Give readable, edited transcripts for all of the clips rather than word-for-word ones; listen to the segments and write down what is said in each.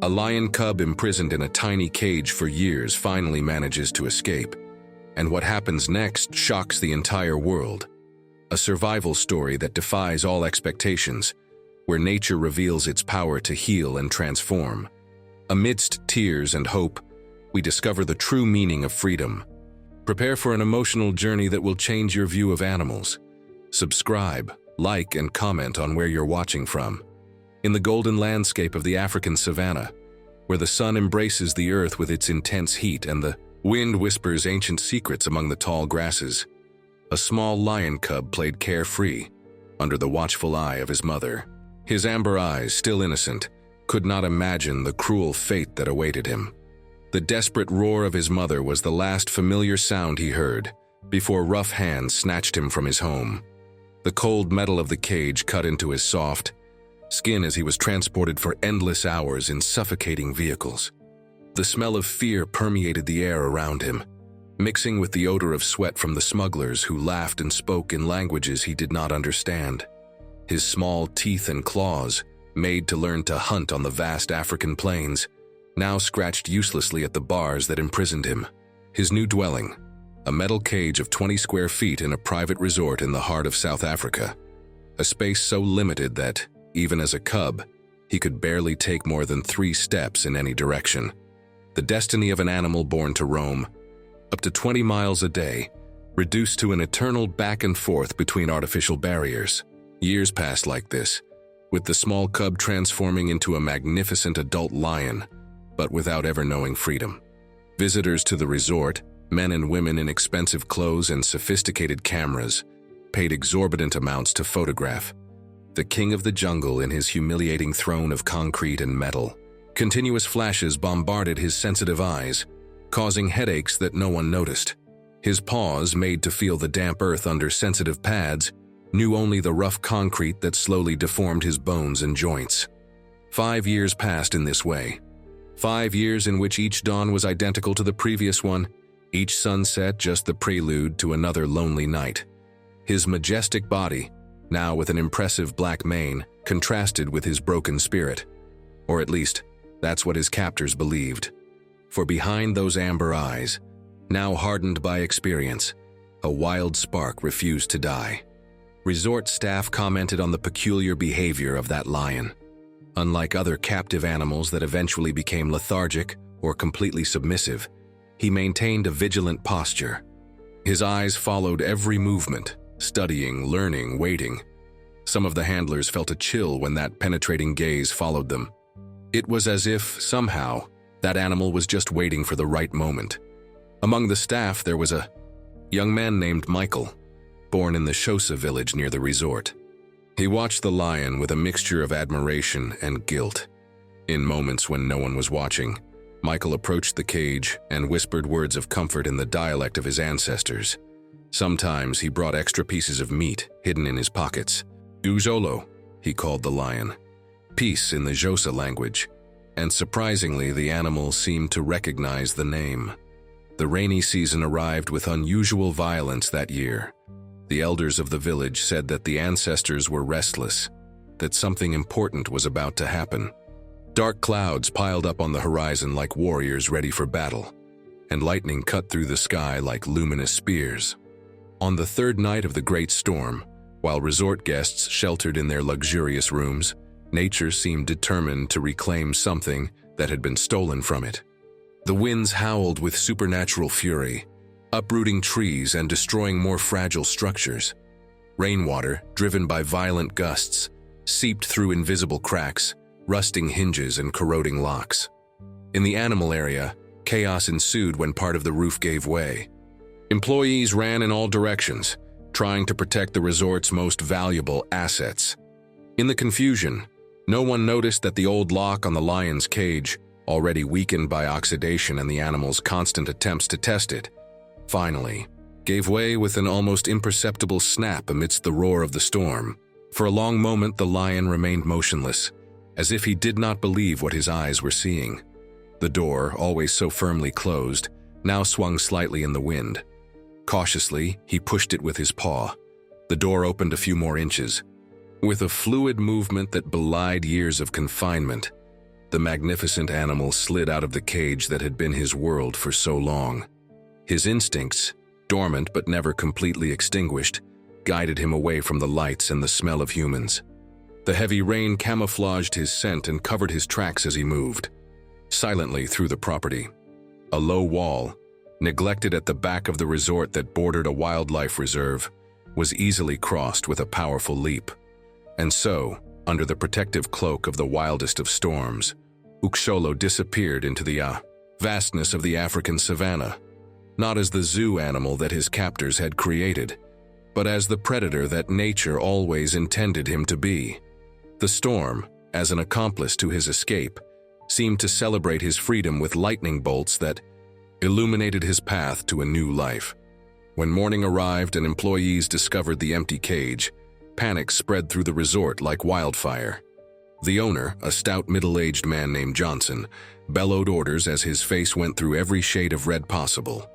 A lion cub imprisoned in a tiny cage for years finally manages to escape. And what happens next shocks the entire world. A survival story that defies all expectations, where nature reveals its power to heal and transform. Amidst tears and hope, we discover the true meaning of freedom. Prepare for an emotional journey that will change your view of animals. Subscribe, like, and comment on where you're watching from. In the golden landscape of the African savanna, where the sun embraces the earth with its intense heat and the wind whispers ancient secrets among the tall grasses, a small lion cub played carefree, under the watchful eye of his mother. His amber eyes, still innocent, could not imagine the cruel fate that awaited him. The desperate roar of his mother was the last familiar sound he heard, before rough hands snatched him from his home. The cold metal of the cage cut into his soft skin as he was transported for endless hours in suffocating vehicles. The smell of fear permeated the air around him, mixing with the odor of sweat from the smugglers who laughed and spoke in languages he did not understand. His small teeth and claws, made to learn to hunt on the vast African plains, now scratched uselessly at the bars that imprisoned him. His new dwelling, a metal cage of 20 square feet in a private resort in the heart of South Africa. A space so limited that, even as a cub, he could barely take more than 3 steps in any direction. The destiny of an animal born to roam, up to 20 miles a day, reduced to an eternal back and forth between artificial barriers. Years passed like this, with the small cub transforming into a magnificent adult lion, but without ever knowing freedom. Visitors to the resort, men and women in expensive clothes and sophisticated cameras, paid exorbitant amounts to photograph the king of the jungle in his humiliating throne of concrete and metal. Continuous flashes bombarded his sensitive eyes, causing headaches that no one noticed. His paws, made to feel the damp earth under sensitive pads, knew only the rough concrete that slowly deformed his bones and joints. 5 years passed in this way. 5 years in which each dawn was identical to the previous one, each sunset just the prelude to another lonely night. His majestic body, now with an impressive black mane, contrasted with his broken spirit. Or at least, that's what his captors believed. For behind those amber eyes, now hardened by experience, a wild spark refused to die. Resort staff commented on the peculiar behavior of that lion. Unlike other captive animals that eventually became lethargic or completely submissive, he maintained a vigilant posture. His eyes followed every movement, studying, learning, waiting. Some of the handlers felt a chill when that penetrating gaze followed them. It was as if, somehow, that animal was just waiting for the right moment. Among the staff, there was a young man named Michael, born in the Xhosa village near the resort. He watched the lion with a mixture of admiration and guilt. In moments when no one was watching, Michael approached the cage and whispered words of comfort in the dialect of his ancestors. Sometimes he brought extra pieces of meat hidden in his pockets. Uzolo, he called the lion, peace in the Xhosa language, and surprisingly the animal seemed to recognize the name. The rainy season arrived with unusual violence that year. The elders of the village said that the ancestors were restless, that something important was about to happen. Dark clouds piled up on the horizon like warriors ready for battle, and lightning cut through the sky like luminous spears. On the 3rd night of the great storm, while resort guests sheltered in their luxurious rooms, nature seemed determined to reclaim something that had been stolen from it. The winds howled with supernatural fury, uprooting trees and destroying more fragile structures. Rainwater, driven by violent gusts, seeped through invisible cracks, rusting hinges and corroding locks. In the animal area, chaos ensued when part of the roof gave way. Employees ran in all directions, trying to protect the resort's most valuable assets. In the confusion, no one noticed that the old lock on the lion's cage, already weakened by oxidation and the animal's constant attempts to test it, finally gave way with an almost imperceptible snap amidst the roar of the storm. For a long moment the lion remained motionless, as if he did not believe what his eyes were seeing. The door, always so firmly closed, now swung slightly in the wind. Cautiously, he pushed it with his paw. The door opened a few more inches. With a fluid movement that belied years of confinement, The magnificent animal slid out of the cage that had been his world for so long. His instincts, dormant but never completely extinguished, guided him away from the lights and the smell of humans. The heavy rain camouflaged his scent and covered his tracks as he moved, silently through the property. A low wall, neglected at the back of the resort that bordered a wildlife reserve, was easily crossed with a powerful leap. And so, under the protective cloak of the wildest of storms, Uxolo disappeared into the vastness of the African savanna, not as the zoo animal that his captors had created, but as the predator that nature always intended him to be. The storm, as an accomplice to his escape, seemed to celebrate his freedom with lightning bolts that illuminated his path to a new life. When morning arrived and employees discovered the empty cage, panic spread through the resort like wildfire. The owner, a stout middle-aged man named Johnson, bellowed orders as his face went through every shade of red possible.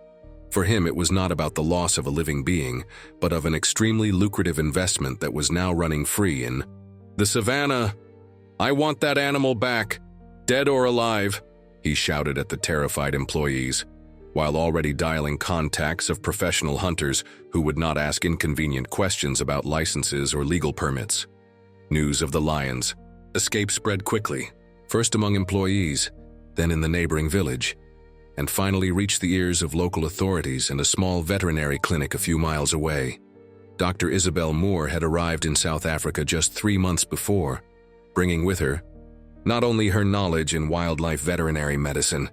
For him, it was not about the loss of a living being, but of an extremely lucrative investment that was now running free in the savannah. "I want that animal back, dead or alive," he shouted at the terrified employees, while already dialing contacts of professional hunters who would not ask inconvenient questions about licenses or legal permits. News of the lion's escape spread quickly, first among employees, then in the neighboring village, and finally reached the ears of local authorities and a small veterinary clinic a few miles away. Dr. Isabel Moore had arrived in South Africa just 3 months before, bringing with her not only her knowledge in wildlife veterinary medicine,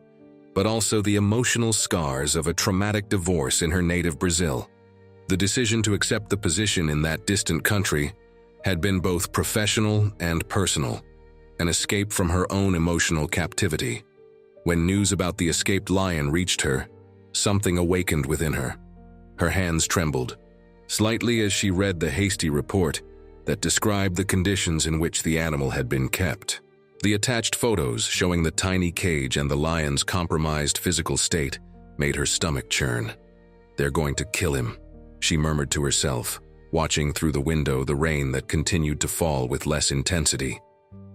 but also the emotional scars of a traumatic divorce in her native Brazil. The decision to accept the position in that distant country had been both professional and personal, an escape from her own emotional captivity. When news about the escaped lion reached her, something awakened within her. Her hands trembled slightly as she read the hasty report that described the conditions in which the animal had been kept. The attached photos showing the tiny cage and the lion's compromised physical state made her stomach churn. "They're going to kill him," she murmured to herself, watching through the window the rain that continued to fall with less intensity.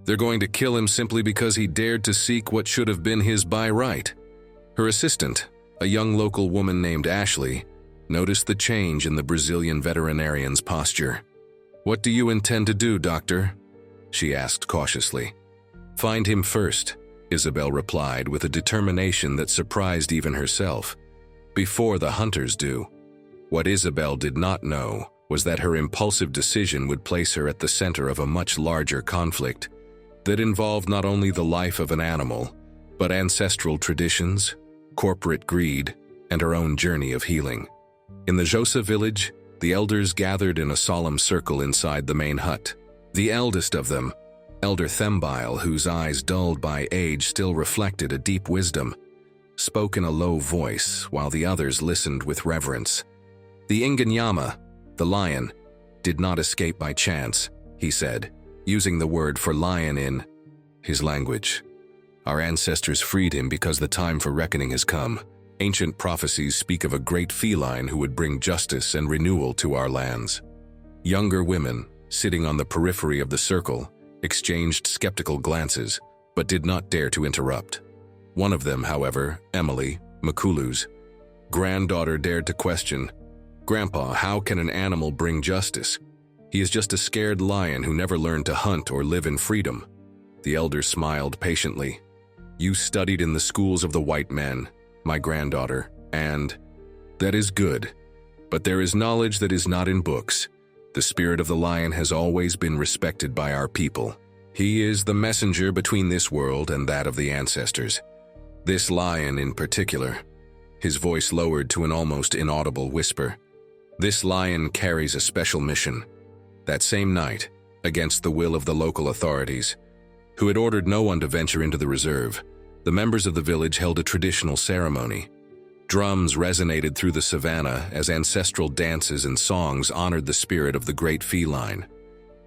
"They're going to kill him simply because he dared to seek what should have been his by right." Her assistant, a young local woman named Ashley, noticed the change in the Brazilian veterinarian's posture. "What do you intend to do, doctor?" she asked cautiously. "Find him first," Isabel replied with a determination that surprised even herself. "Before the hunters do." What Isabel did not know was that her impulsive decision would place her at the center of a much larger conflict that involved not only the life of an animal, but ancestral traditions, corporate greed, and her own journey of healing. In the Josa village, the elders gathered in a solemn circle inside the main hut. The eldest of them, Elder Thembile, whose eyes dulled by age still reflected a deep wisdom, spoke in a low voice while the others listened with reverence. "The Inganyama, the lion, did not escape by chance," he said, using the word for lion in his language. "Our ancestors freed him because the time for reckoning has come. Ancient prophecies speak of a great feline who would bring justice and renewal to our lands." Younger women, sitting on the periphery of the circle, exchanged skeptical glances, but did not dare to interrupt. One of them, however, Emily, Makulu's granddaughter, dared to question, "Grandpa, how can an animal bring justice? He is just a scared lion who never learned to hunt or live in freedom." The elder smiled patiently. "You studied in the schools of the white men, my granddaughter, and that is good. But there is knowledge that is not in books. The spirit of the lion has always been respected by our people. He is the messenger between this world and that of the ancestors. This lion in particular," his voice lowered to an almost inaudible whisper, "this lion carries a special mission." That same night, against the will of the local authorities, who had ordered no one to venture into the reserve, the members of the village held a traditional ceremony. Drums resonated through the savannah as ancestral dances and songs honored the spirit of the great feline.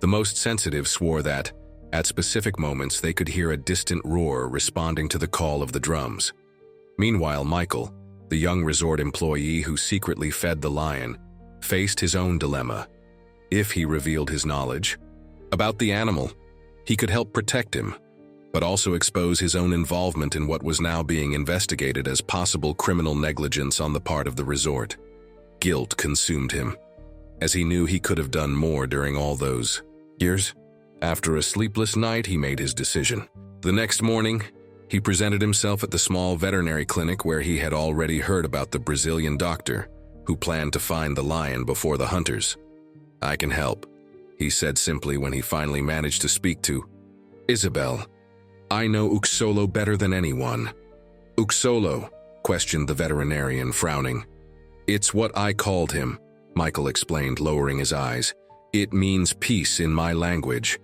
The most sensitive swore that, at specific moments, they could hear a distant roar responding to the call of the drums. Meanwhile, Michael, the young resort employee who secretly fed the lion, faced his own dilemma. If he revealed his knowledge about the animal, he could help protect him, but also expose his own involvement in what was now being investigated as possible criminal negligence on the part of the resort. Guilt consumed him, as he knew he could have done more during all those years. After a sleepless night, he made his decision. The next morning, he presented himself at the small veterinary clinic where he had already heard about the Brazilian doctor who planned to find the lion before the hunters. "I can help," he said simply when he finally managed to speak to Isabel. "I know Uxolo better than anyone." "Uxolo?" questioned the veterinarian, frowning. "It's what I called him," Michael explained, lowering his eyes. "It means peace in my language.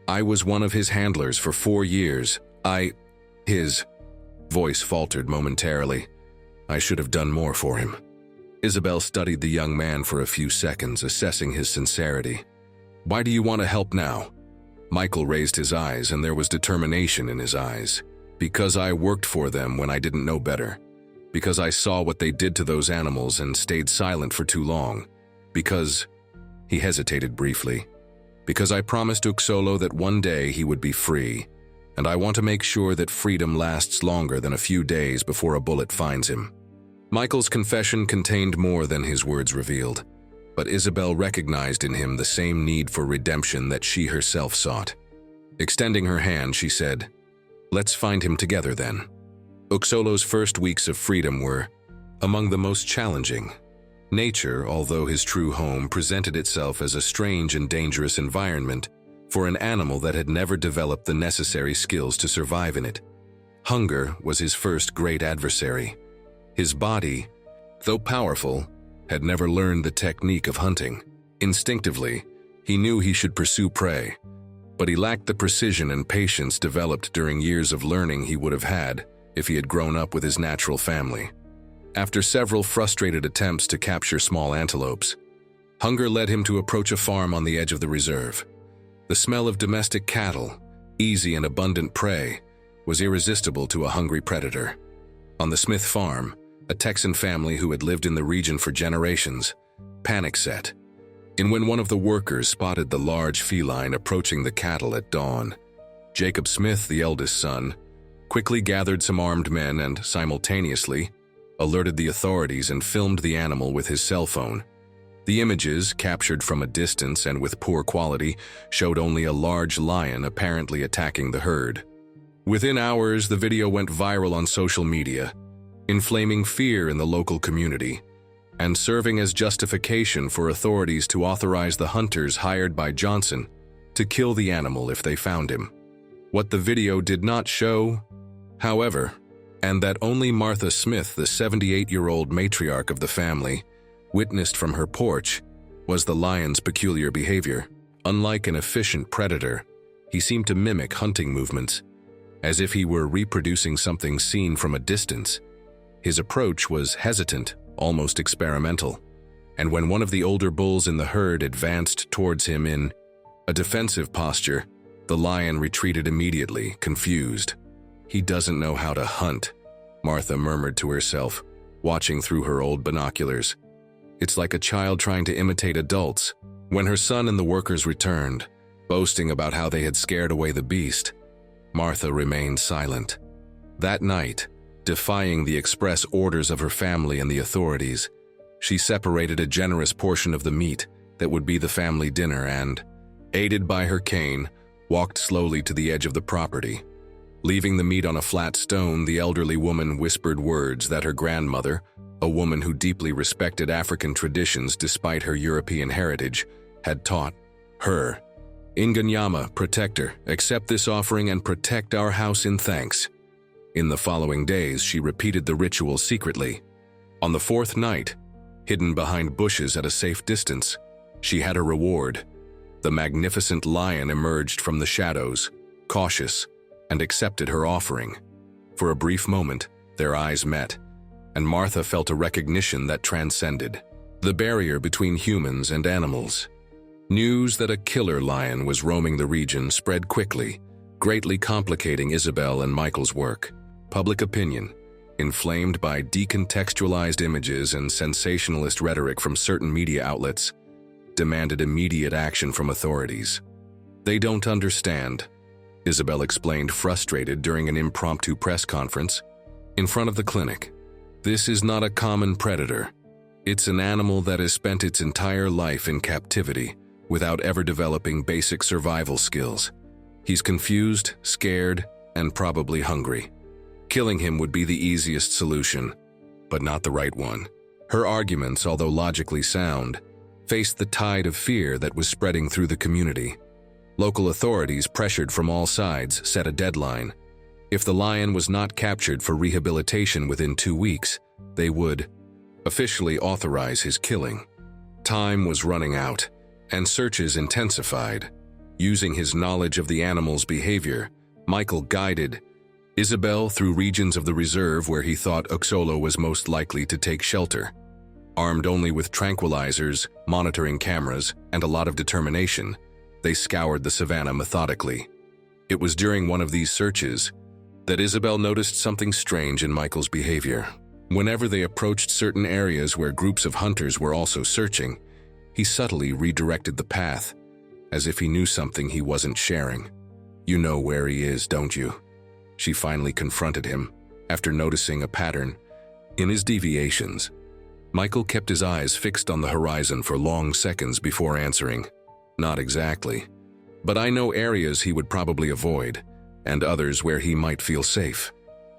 I was one of his handlers for 4 years. His voice faltered momentarily. "I should have done more for him." Isabel studied the young man for a few seconds, assessing his sincerity. "Why do you want to help now?" Michael raised his eyes, and there was determination in his eyes. "Because I worked for them when I didn't know better. Because I saw what they did to those animals and stayed silent for too long. Because—" he hesitated briefly. "Because I promised Uxolo that one day he would be free, and I want to make sure that freedom lasts longer than a few days before a bullet finds him." Michael's confession contained more than his words revealed, but Isabel recognized in him the same need for redemption that she herself sought. Extending her hand, she said, "Let's find him together then." Uxolo's first weeks of freedom were among the most challenging. Nature, although his true home, presented itself as a strange and dangerous environment for an animal that had never developed the necessary skills to survive in it. Hunger was his first great adversary. His body, though powerful, had never learned the technique of hunting. Instinctively, he knew he should pursue prey, but he lacked the precision and patience developed during years of learning he would have had if he had grown up with his natural family. After several frustrated attempts to capture small antelopes, hunger led him to approach a farm on the edge of the reserve. The smell of domestic cattle, easy and abundant prey, was irresistible to a hungry predator. On the Smith farm, a Texan family who had lived in the region for generations, panic set in when one of the workers spotted the large feline approaching the cattle at dawn. Jacob Smith, the eldest son, quickly gathered some armed men and, simultaneously, alerted the authorities and filmed the animal with his cell phone. The images, captured from a distance and with poor quality, showed only a large lion apparently attacking the herd. Within hours, the video went viral on social media, inflaming fear in the local community, and serving as justification for authorities to authorize the hunters hired by Johnson to kill the animal if they found him. What the video did not show, however, and that only Martha Smith, the 78-year-old matriarch of the family, witnessed from her porch, was the lion's peculiar behavior. Unlike an efficient predator, he seemed to mimic hunting movements, as if he were reproducing something seen from a distance. His approach was hesitant, almost experimental, and when one of the older bulls in the herd advanced towards him in a defensive posture, the lion retreated immediately, confused. "He doesn't know how to hunt," Martha murmured to herself, watching through her old binoculars. "It's like a child trying to imitate adults." When her son and the workers returned, boasting about how they had scared away the beast, Martha remained silent. That night, defying the express orders of her family and the authorities, she separated a generous portion of the meat that would be the family dinner and, aided by her cane, walked slowly to the edge of the property. Leaving the meat on a flat stone, the elderly woman whispered words that her grandmother, a woman who deeply respected African traditions despite her European heritage, had taught her. "Inganyama, protector, accept this offering and protect our house in thanks." In the following days, she repeated the ritual secretly. On the fourth night, hidden behind bushes at a safe distance, she had a reward. The magnificent lion emerged from the shadows, cautious, and accepted her offering. For a brief moment, their eyes met, and Martha felt a recognition that transcended the barrier between humans and animals. News that a killer lion was roaming the region spread quickly, greatly complicating Isabel and Michael's work. Public opinion, inflamed by decontextualized images and sensationalist rhetoric from certain media outlets, demanded immediate action from authorities. "They don't understand," Isabel explained, frustrated during an impromptu press conference in front of the clinic. This is not a common predator. It's an animal that has spent its entire life in captivity without ever developing basic survival skills. He's confused, scared, and probably hungry. Killing him would be the easiest solution, but not the right one. Her arguments, although logically sound, faced the tide of fear that was spreading through the community. Local authorities, pressured from all sides, set a deadline. If the lion was not captured for rehabilitation within 2 weeks, they would officially authorize his killing. Time was running out, and searches intensified. Using his knowledge of the animal's behavior, Michael guided Isabel through regions of the reserve where he thought Uxolo was most likely to take shelter. Armed only with tranquilizers, monitoring cameras, and a lot of determination, they scoured the savannah methodically. It was during one of these searches that Isabel noticed something strange in Michael's behavior. Whenever they approached certain areas where groups of hunters were also searching, he subtly redirected the path, as if he knew something he wasn't sharing. "You know where he is, don't you?" She finally confronted him, after noticing a pattern in his deviations. Michael kept his eyes fixed on the horizon for long seconds before answering. "Not exactly, but I know areas he would probably avoid, and others where he might feel safe."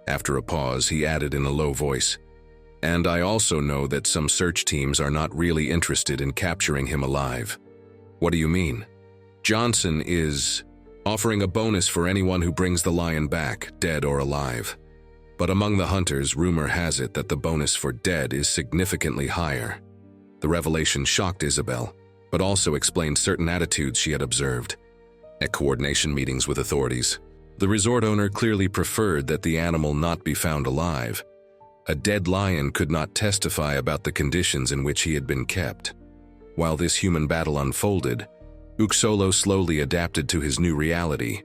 After a pause, he added in a low voice, "And I also know that some search teams are not really interested in capturing him alive." "What do you mean?" "Johnson is offering a bonus for anyone who brings the lion back, dead or alive. But among the hunters, rumor has it that the bonus for dead is significantly higher." The revelation shocked Isabel, but also explained certain attitudes she had observed. At coordination meetings with authorities, the resort owner clearly preferred that the animal not be found alive. A dead lion could not testify about the conditions in which he had been kept. While this human battle unfolded, Uxolo slowly adapted to his new reality.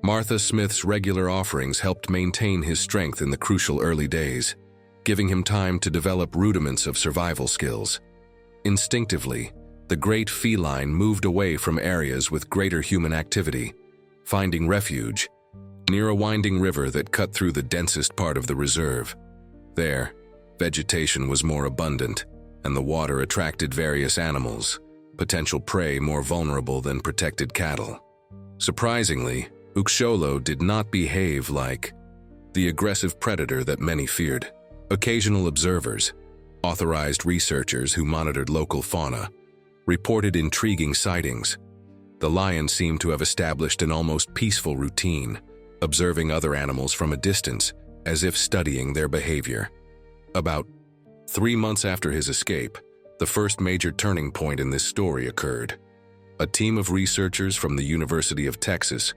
Martha Smith's regular offerings helped maintain his strength in the crucial early days, giving him time to develop rudiments of survival skills. Instinctively, the great feline moved away from areas with greater human activity, finding refuge near a winding river that cut through the densest part of the reserve. There, vegetation was more abundant, and the water attracted various animals, potential prey more vulnerable than protected cattle. Surprisingly, Uxolo did not behave like the aggressive predator that many feared. Occasional observers, authorized researchers who monitored local fauna, reported intriguing sightings. The lion seemed to have established an almost peaceful routine, observing other animals from a distance, as if studying their behavior. About 3 months after his escape, the first major turning point in this story occurred. A team of researchers from the University of Texas,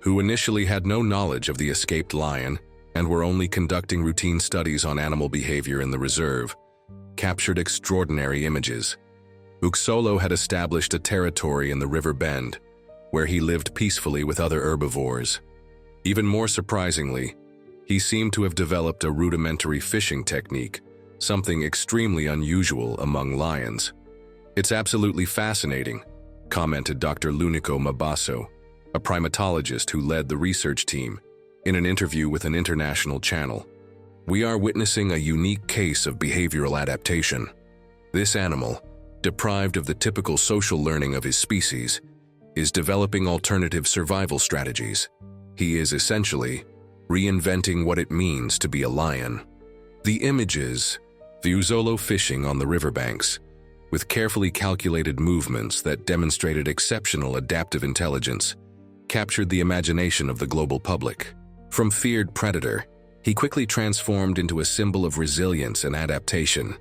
who initially had no knowledge of the escaped lion and were only conducting routine studies on animal behavior in the reserve, captured extraordinary images. Uxolo had established a territory in the river bend, where he lived peacefully with other herbivores. Even more surprisingly, he seemed to have developed a rudimentary fishing technique, something extremely unusual among lions. "It's absolutely fascinating," commented Dr. Lunico Mabasso, a primatologist who led the research team, in an interview with an international channel. "We are witnessing a unique case of behavioral adaptation. This animal, deprived of the typical social learning of his species, is developing alternative survival strategies. He is essentially reinventing what it means to be a lion." The images, the Uxolo fishing on the riverbanks, with carefully calculated movements that demonstrated exceptional adaptive intelligence, captured the imagination of the global public. From feared predator, he quickly transformed into a symbol of resilience and adaptation.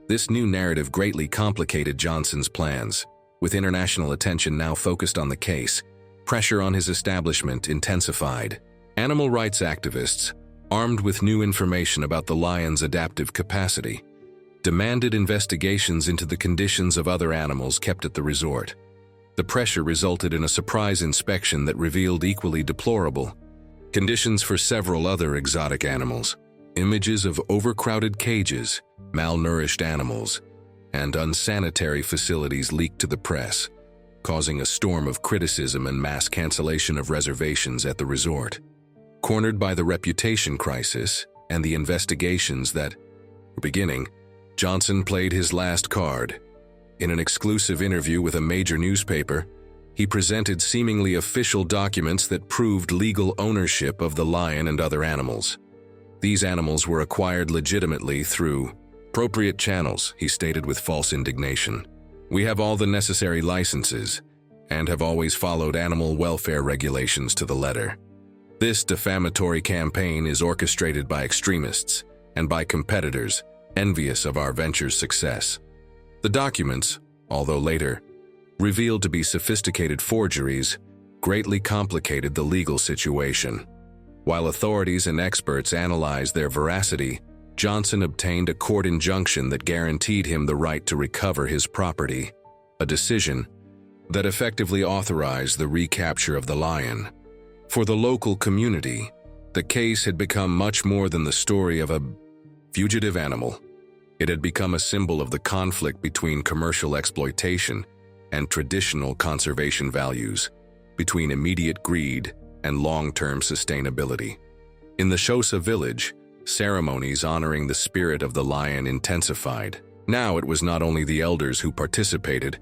This new narrative greatly complicated Johnson's plans. With international attention now focused on the case, pressure on his establishment intensified. Animal rights activists, armed with new information about the lion's adaptive capacity, demanded investigations into the conditions of other animals kept at the resort. The pressure resulted in a surprise inspection that revealed equally deplorable conditions for several other exotic animals. Images of overcrowded cages, malnourished animals, and unsanitary facilities leaked to the press, causing a storm of criticism and mass cancellation of reservations at the resort. Cornered by the reputation crisis and the investigations that were beginning, Johnson played his last card. In an exclusive interview with a major newspaper, he presented seemingly official documents that proved legal ownership of the lion and other animals. These animals were acquired legitimately through appropriate channels, he stated with false indignation. We have all the necessary licenses and have always followed animal welfare regulations to the letter. This defamatory campaign is orchestrated by extremists and by competitors envious of our venture's success. The documents, although later revealed to be sophisticated forgeries, greatly complicated the legal situation. While authorities and experts analyzed their veracity, Johnson obtained a court injunction that guaranteed him the right to recover his property, a decision that effectively authorized the recapture of the lion. For the local community, the case had become much more than the story of a fugitive animal. It had become a symbol of the conflict between commercial exploitation and traditional conservation values, between immediate greed and long-term sustainability. In the Xhosa village, ceremonies honoring the spirit of the lion intensified. Now it was not only the elders who participated,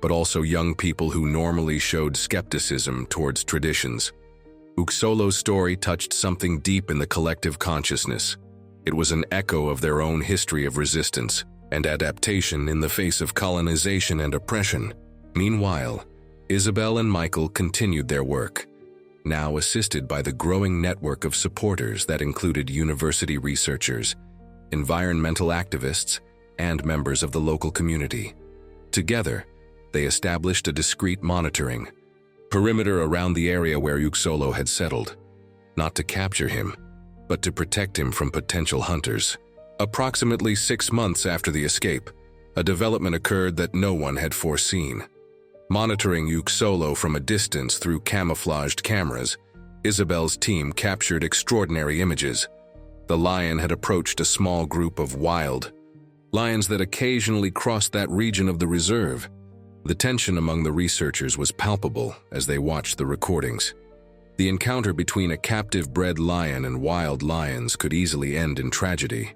but also young people who normally showed skepticism towards traditions. Uxolo's story touched something deep in the collective consciousness. It was an echo of their own history of resistance and adaptation in the face of colonization and oppression. Meanwhile, Isabel and Michael continued their work, now assisted by the growing network of supporters that included university researchers, environmental activists, and members of the local community. Together, they established a discreet monitoring perimeter around the area where Uxolo had settled, not to capture him, but to protect him from potential hunters. Approximately 6 months after the escape, a development occurred that no one had foreseen. Monitoring Uxolo from a distance through camouflaged cameras, Isabel's team captured extraordinary images. The lion had approached a small group of wild lions that occasionally crossed that region of the reserve. The tension among the researchers was palpable as they watched the recordings. The encounter between a captive-bred lion and wild lions could easily end in tragedy.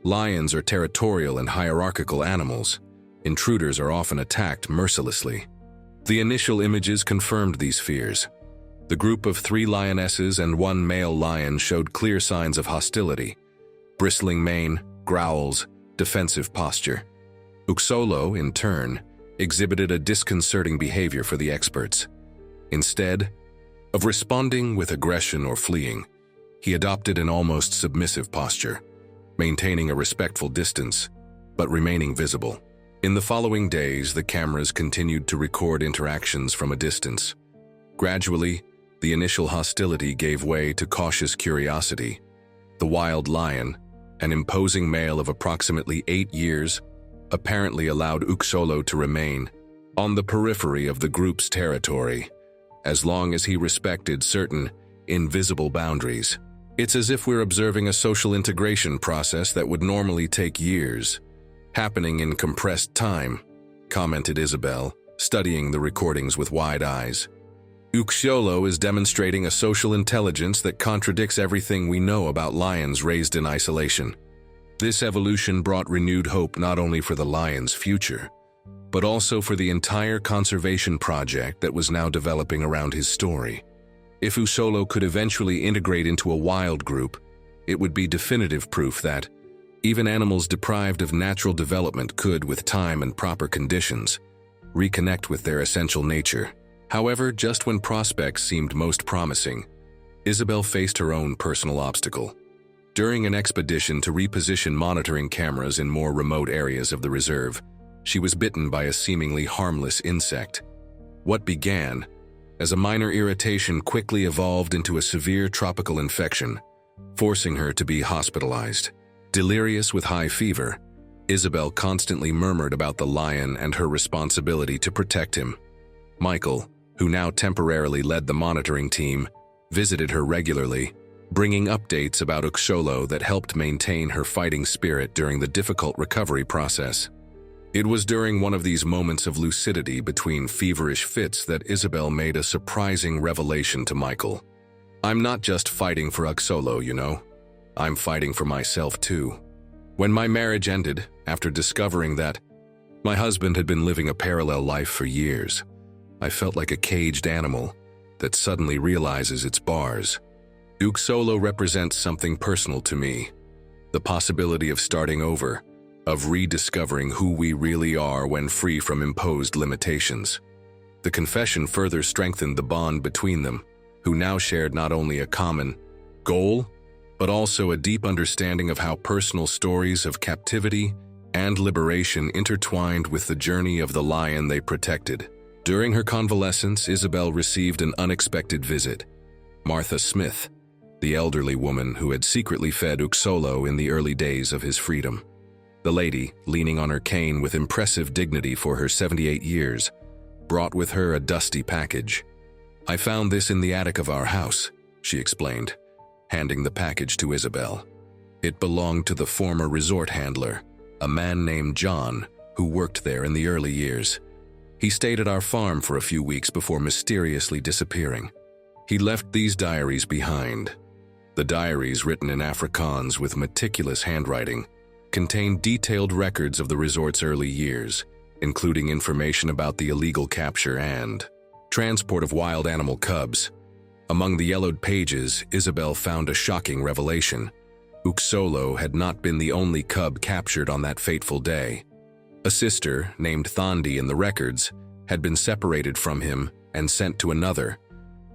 Lions are territorial and hierarchical animals. Intruders are often attacked mercilessly. The initial images confirmed these fears. The group of 3 lionesses and 1 male lion showed clear signs of hostility: bristling mane, growls, defensive posture. Uxolo, in turn, exhibited a disconcerting behavior for the experts. Instead of responding with aggression or fleeing, he adopted an almost submissive posture, maintaining a respectful distance, but remaining visible. In the following days, the cameras continued to record interactions from a distance. Gradually, the initial hostility gave way to cautious curiosity. The wild lion, an imposing male of approximately 8 years, apparently allowed Uxolo to remain on the periphery of the group's territory, as long as he respected certain invisible boundaries. It's as if we're observing a social integration process that would normally take years, happening in compressed time, commented Isabel, studying the recordings with wide eyes. Uxolo is demonstrating a social intelligence that contradicts everything we know about lions raised in isolation. This evolution brought renewed hope not only for the lion's future, but also for the entire conservation project that was now developing around his story. If Uxolo could eventually integrate into a wild group, it would be definitive proof that even animals deprived of natural development could, with time and proper conditions, reconnect with their essential nature. However, just when prospects seemed most promising, Isabel faced her own personal obstacle. During an expedition to reposition monitoring cameras in more remote areas of the reserve, she was bitten by a seemingly harmless insect. What began as a minor irritation quickly evolved into a severe tropical infection, forcing her to be hospitalized. Delirious with high fever, Isabel constantly murmured about the lion and her responsibility to protect him. Michael, who now temporarily led the monitoring team, visited her regularly, bringing updates about Uxolo that helped maintain her fighting spirit during the difficult recovery process. It was during one of these moments of lucidity between feverish fits that Isabel made a surprising revelation to Michael. "I'm not just fighting for Uxolo, you know. I'm fighting for myself too. When my marriage ended, after discovering that my husband had been living a parallel life for years, I felt like a caged animal that suddenly realizes its bars. Uxolo represents something personal to me, the possibility of starting over, of rediscovering who we really are when free from imposed limitations." The confession further strengthened the bond between them, who now shared not only a common goal, but also a deep understanding of how personal stories of captivity and liberation intertwined with the journey of the lion they protected. During her convalescence, Isabel received an unexpected visit. Martha Smith, the elderly woman who had secretly fed Uxolo in the early days of his freedom. The lady, leaning on her cane with impressive dignity for her 78 years, brought with her a dusty package. "I found this in the attic of our house," she explained, handing the package to Isabel. It belonged to the former resort handler, a man named John, who worked there in the early years. He stayed at our farm for a few weeks before mysteriously disappearing. He left these diaries behind. The diaries, written in Afrikaans with meticulous handwriting, contained detailed records of the resort's early years, including information about the illegal capture and transport of wild animal cubs. Among the yellowed pages, Isabel found a shocking revelation. Uxolo had not been the only cub captured on that fateful day. A sister, named Thandi in the records, had been separated from him and sent to another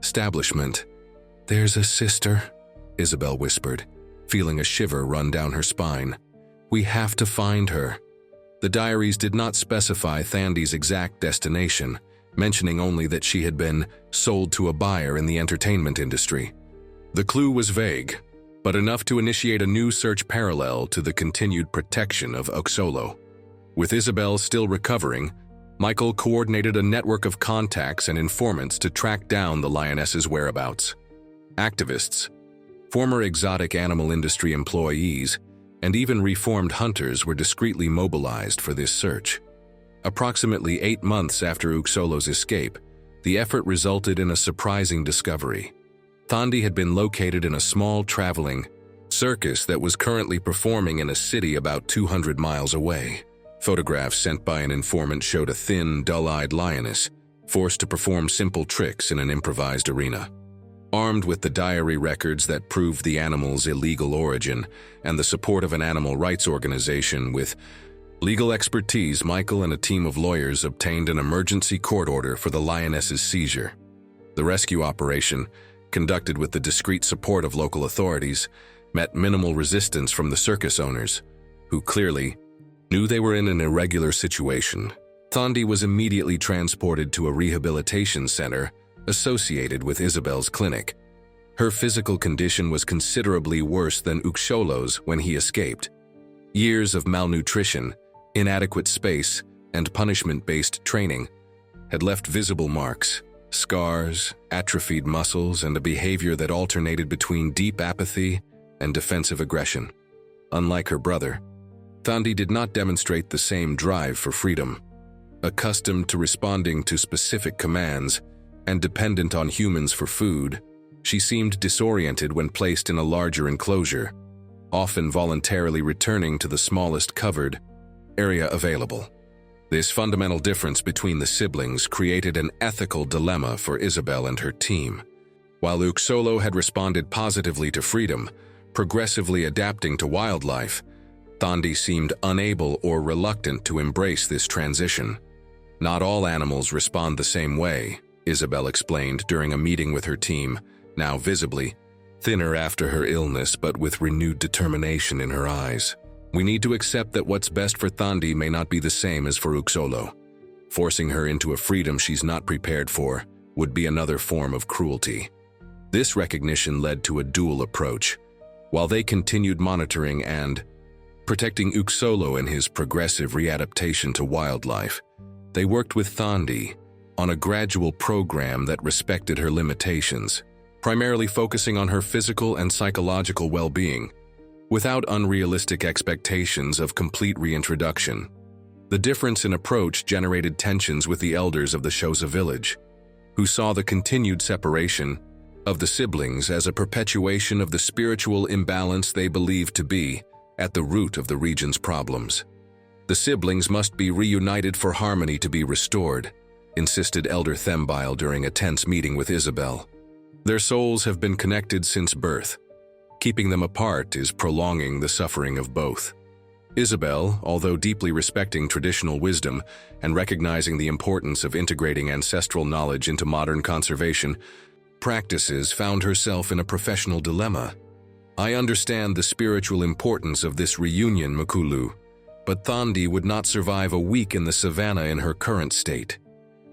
establishment. "There's a sister," Isabel whispered, feeling a shiver run down her spine. "We have to find her." The diaries did not specify Thandi's exact destination, mentioning only that she had been sold to a buyer in the entertainment industry. The clue was vague, but enough to initiate a new search parallel to the continued protection of Uxolo. With Isabel still recovering, Michael coordinated a network of contacts and informants to track down the lioness's whereabouts. Activists, former exotic animal industry employees, and even reformed hunters were discreetly mobilized for this search. Approximately 8 months after Uxolo's escape, the effort resulted in a surprising discovery. Thandi had been located in a small traveling circus that was currently performing in a city about 200 miles away. Photographs sent by an informant showed a thin, dull-eyed lioness, forced to perform simple tricks in an improvised arena. Armed with the diary records that proved the animal's illegal origin and the support of an animal rights organization with legal expertise, Michael and a team of lawyers obtained an emergency court order for the lioness's seizure. The rescue operation, conducted with the discreet support of local authorities, met minimal resistance from the circus owners, who clearly knew they were in an irregular situation. Thandi was immediately transported to a rehabilitation center associated with Isabel's clinic. Her physical condition was considerably worse than Uxolo's when he escaped. Years of malnutrition, inadequate space, and punishment-based training had left visible marks, scars, atrophied muscles, and a behavior that alternated between deep apathy and defensive aggression. Unlike her brother, Thandi did not demonstrate the same drive for freedom. Accustomed to responding to specific commands and dependent on humans for food, she seemed disoriented when placed in a larger enclosure, often voluntarily returning to the smallest covered area available. This fundamental difference between the siblings created an ethical dilemma for Isabel and her team. While Uxolo had responded positively to freedom, progressively adapting to wildlife, Thandi seemed unable or reluctant to embrace this transition. "Not all animals respond the same way," Isabel explained during a meeting with her team, now visibly thinner after her illness but with renewed determination in her eyes. "We need to accept that what's best for Thandi may not be the same as for Uxolo. Forcing her into a freedom she's not prepared for would be another form of cruelty." This recognition led to a dual approach. While they continued monitoring and protecting Uxolo in his progressive readaptation to wildlife, they worked with Thandi on a gradual program that respected her limitations, primarily focusing on her physical and psychological well-being, without unrealistic expectations of complete reintroduction. The difference in approach generated tensions with the elders of the Xhosa village, who saw the continued separation of the siblings as a perpetuation of the spiritual imbalance they believed to be at the root of the region's problems. The siblings must be reunited for harmony to be restored, insisted Elder Thembile during a tense meeting with Isabel. Their souls have been connected since birth. Keeping them apart is prolonging the suffering of both. Isabel, although deeply respecting traditional wisdom and recognizing the importance of integrating ancestral knowledge into modern conservation practices, found herself in a professional dilemma. I understand the spiritual importance of this reunion, Makulu, but Thandi would not survive a week in the savannah in her current state.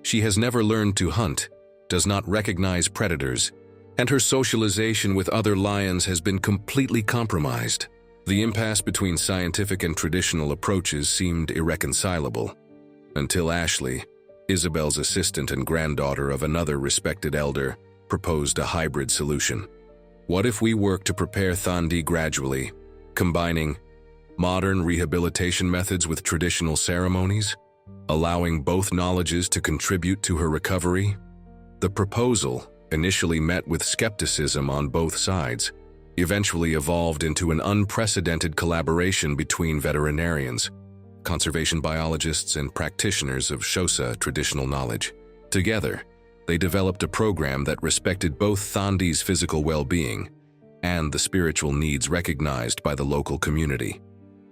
She has never learned to hunt, does not recognize predators, and her socialization with other lions has been completely compromised. The impasse between scientific and traditional approaches seemed irreconcilable, until Ashley, Isabel's assistant and granddaughter of another respected elder, proposed a hybrid solution. What if we work to prepare Thandi gradually, combining modern rehabilitation methods with traditional ceremonies, allowing both knowledges to contribute to her recovery? The proposal, initially met with skepticism on both sides, eventually evolved into an unprecedented collaboration between veterinarians, conservation biologists, and practitioners of Xhosa traditional knowledge. Together, they developed a program that respected both Thandi's physical well-being and the spiritual needs recognized by the local community.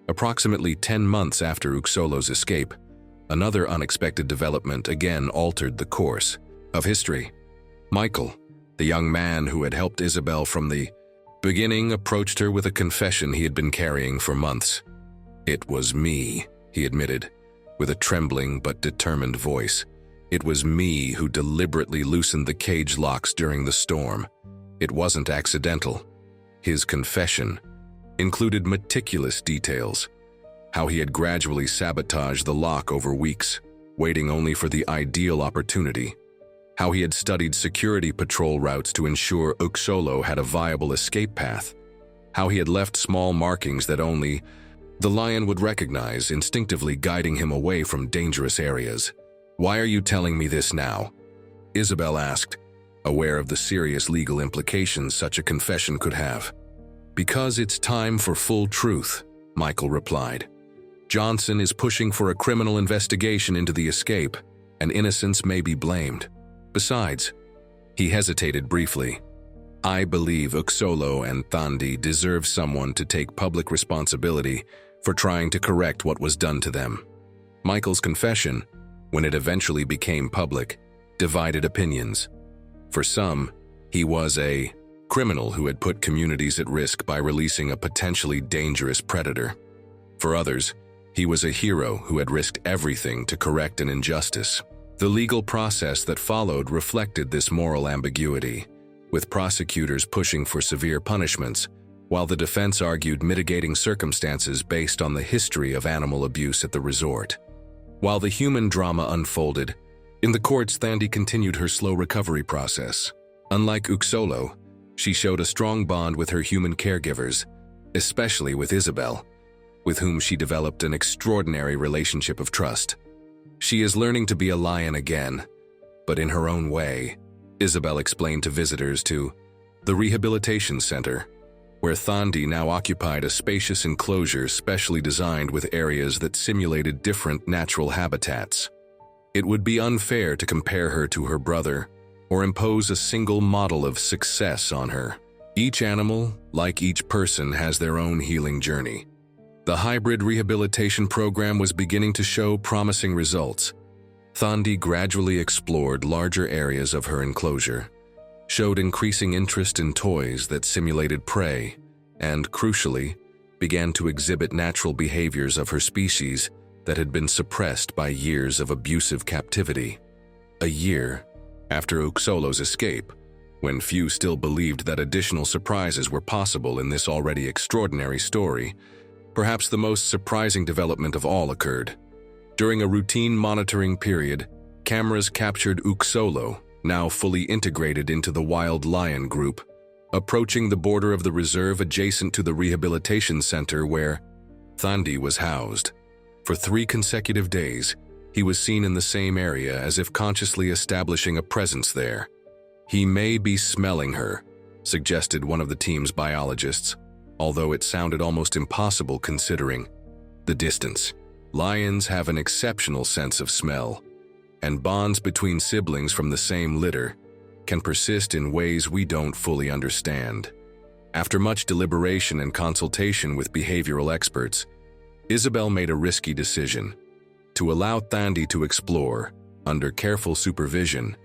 Approximately 10 months after Uxolo's escape, another unexpected development again altered the course of history. Michael, the young man who had helped Isabel from the beginning, approached her with a confession he had been carrying for months. "It was me," he admitted, with a trembling but determined voice. "It was me who deliberately loosened the cage locks during the storm. It wasn't accidental." His confession included meticulous details, how he had gradually sabotaged the lock over weeks, waiting only for the ideal opportunity, how he had studied security patrol routes to ensure Uxolo had a viable escape path, how he had left small markings that only the lion would recognize, instinctively guiding him away from dangerous areas. "Why are you telling me this now?" Isabel asked, aware of the serious legal implications such a confession could have. "Because it's time for full truth," Michael replied. "Johnson is pushing for a criminal investigation into the escape, and innocents may be blamed. Besides," he hesitated briefly, "I believe Uxolo and Thandi deserve someone to take public responsibility for trying to correct what was done to them." Michael's confession, when it eventually became public, divided opinions. For some, he was a criminal who had put communities at risk by releasing a potentially dangerous predator. For others, he was a hero who had risked everything to correct an injustice. The legal process that followed reflected this moral ambiguity, with prosecutors pushing for severe punishments, while the defense argued mitigating circumstances based on the history of animal abuse at the resort. While the human drama unfolded, in the courts Thandi continued her slow recovery process. Unlike Uxolo, she showed a strong bond with her human caregivers, especially with Isabel, with whom she developed an extraordinary relationship of trust. "She is learning to be a lion again, but in her own way," Isabel explained to visitors to the rehabilitation center, where Thandi now occupied a spacious enclosure specially designed with areas that simulated different natural habitats. It would be unfair to compare her to her brother or impose a single model of success on her. Each animal, like each person, has their own healing journey. The hybrid rehabilitation program was beginning to show promising results. Thandi gradually explored larger areas of her enclosure, showed increasing interest in toys that simulated prey, and, crucially, began to exhibit natural behaviors of her species that had been suppressed by years of abusive captivity. A year after Uxolo's escape, when few still believed that additional surprises were possible in this already extraordinary story, perhaps the most surprising development of all occurred. During a routine monitoring period, cameras captured Uxolo, now fully integrated into the wild lion group, approaching the border of the reserve adjacent to the rehabilitation center where Thandi was housed. For 3 consecutive days, he was seen in the same area as if consciously establishing a presence there. "He may be smelling her," suggested one of the team's biologists, although it sounded almost impossible considering the distance. Lions have an exceptional sense of smell, and bonds between siblings from the same litter can persist in ways we don't fully understand. After much deliberation and consultation with behavioral experts, Isabel made a risky decision: to allow Thandi to explore, under careful supervision,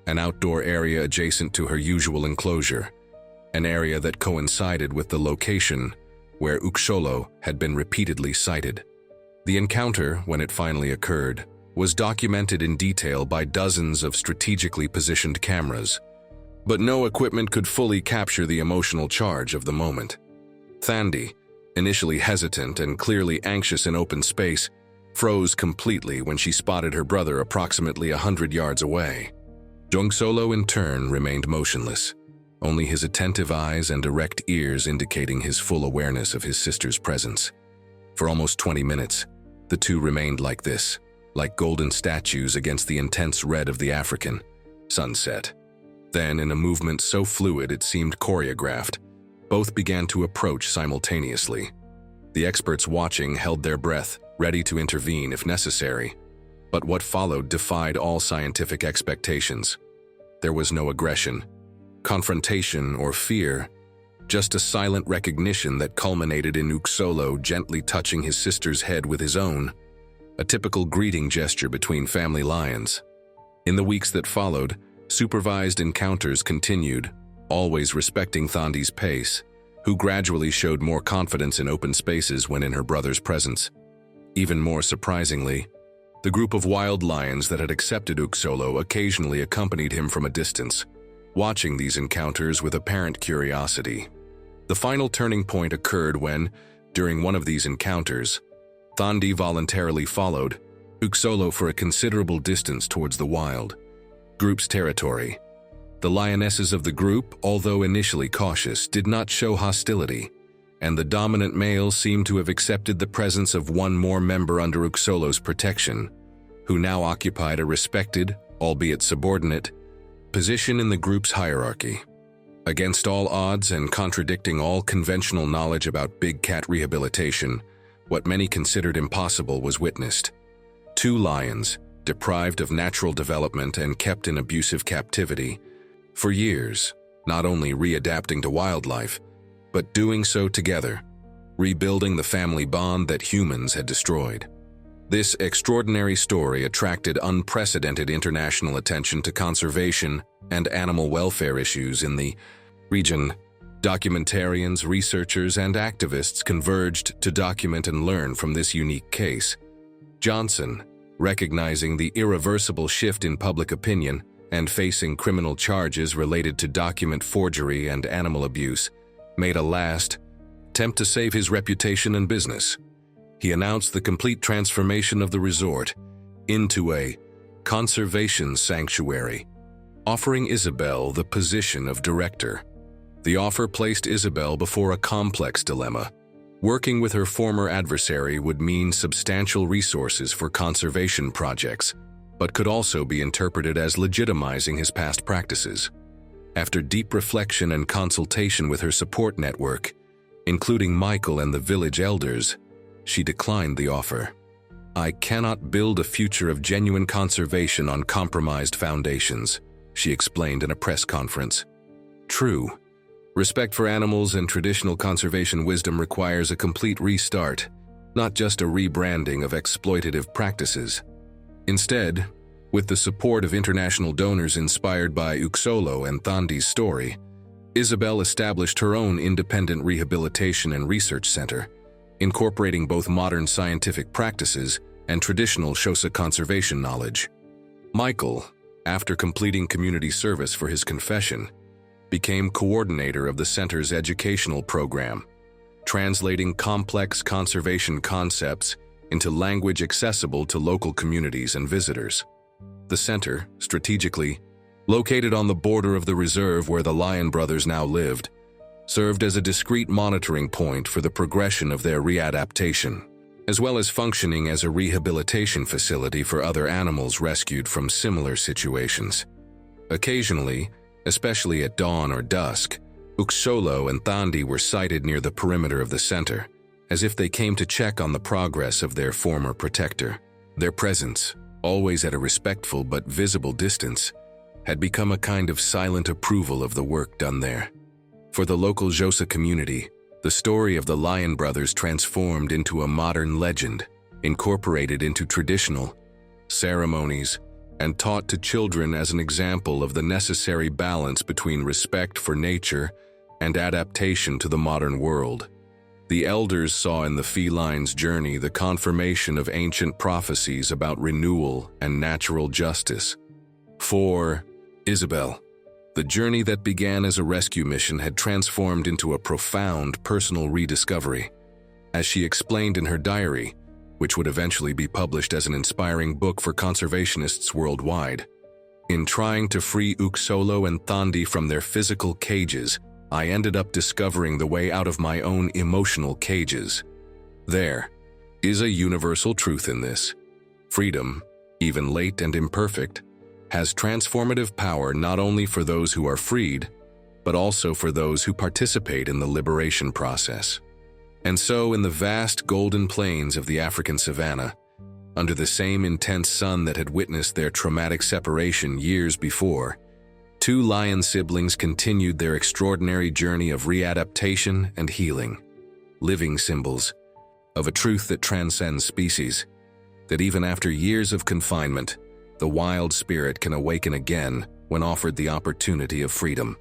an outdoor area adjacent to her usual enclosure, an area that coincided with the location where Uxolo had been repeatedly sighted. The encounter, when it finally occurred, was documented in detail by dozens of strategically positioned cameras, but no equipment could fully capture the emotional charge of the moment. Thandi, initially hesitant and clearly anxious in open space, froze completely when she spotted her brother approximately 100 yards away. Uxolo, in turn, remained motionless, only his attentive eyes and erect ears indicating his full awareness of his sister's presence. For almost 20 minutes, the two remained like this, like golden statues against the intense red of the African sunset. Then, in a movement so fluid it seemed choreographed, both began to approach simultaneously. The experts watching held their breath, ready to intervene if necessary. But what followed defied all scientific expectations. There was no aggression, confrontation, or fear, just a silent recognition that culminated in Uxolo gently touching his sister's head with his own, a typical greeting gesture between family lions. In the weeks that followed, supervised encounters continued, always respecting Thandi's pace, who gradually showed more confidence in open spaces when in her brother's presence. Even more surprisingly, the group of wild lions that had accepted Uxolo occasionally accompanied him from a distance, watching these encounters with apparent curiosity. The final turning point occurred when, during one of these encounters, Thandi voluntarily followed Uxolo for a considerable distance towards the wild group's territory. The lionesses of the group, although initially cautious, did not show hostility, and the dominant male seemed to have accepted the presence of one more member under Uxolo's protection, who now occupied a respected, albeit subordinate, position in the group's hierarchy. Against all odds and contradicting all conventional knowledge about big cat rehabilitation, what many considered impossible was witnessed. 2 lions, deprived of natural development and kept in abusive captivity, for years, not only readapting to wildlife, but doing so together, rebuilding the family bond that humans had destroyed. This extraordinary story attracted unprecedented international attention to conservation and animal welfare issues in the region. Documentarians, researchers, and activists converged to document and learn from this unique case. Johnson, recognizing the irreversible shift in public opinion and facing criminal charges related to document forgery and animal abuse, made a last attempt to save his reputation and business. He announced the complete transformation of the resort into a conservation sanctuary, offering Isabel the position of director. The offer placed Isabel before a complex dilemma. Working with her former adversary would mean substantial resources for conservation projects, but could also be interpreted as legitimizing his past practices. After deep reflection and consultation with her support network, including Michael and the village elders, she declined the offer. "I cannot build a future of genuine conservation on compromised foundations," she explained in a press conference. True, respect for animals and traditional conservation wisdom requires a complete restart, not just a rebranding of exploitative practices. Instead, with the support of international donors inspired by Uxolo and Thandi's story, Isabel established her own independent rehabilitation and research center, incorporating both modern scientific practices and traditional Xhosa conservation knowledge. Michael, after completing community service for his confession, became coordinator of the center's educational program, translating complex conservation concepts into language accessible to local communities and visitors. The center, strategically located on the border of the reserve where the Lion brothers now lived, served as a discreet monitoring point for the progression of their readaptation. as well as functioning as a rehabilitation facility for other animals rescued from similar situations. Occasionally, especially at dawn or dusk, Uxolo and Thandi were sighted near the perimeter of the center, as if they came to check on the progress of their former protector. Their presence, always at a respectful but visible distance, had become a kind of silent approval of the work done there. For the local Xhosa community, the story of the Lion Brothers transformed into a modern legend, incorporated into traditional ceremonies, and taught to children as an example of the necessary balance between respect for nature and adaptation to the modern world. The elders saw in the feline's journey the confirmation of ancient prophecies about renewal and natural justice. For Isabel, the journey that began as a rescue mission had transformed into a profound personal rediscovery. As she explained in her diary, which would eventually be published as an inspiring book for conservationists worldwide, in trying to free Uxolo and Thandi from their physical cages, I ended up discovering the way out of my own emotional cages. There is a universal truth in this. Freedom, even late and imperfect, has transformative power not only for those who are freed, but also for those who participate in the liberation process. And so, in the vast golden plains of the African savanna, under the same intense sun that had witnessed their traumatic separation years before, two lion siblings continued their extraordinary journey of readaptation and healing, living symbols of a truth that transcends species, that even after years of confinement, the wild spirit can awaken again when offered the opportunity of freedom.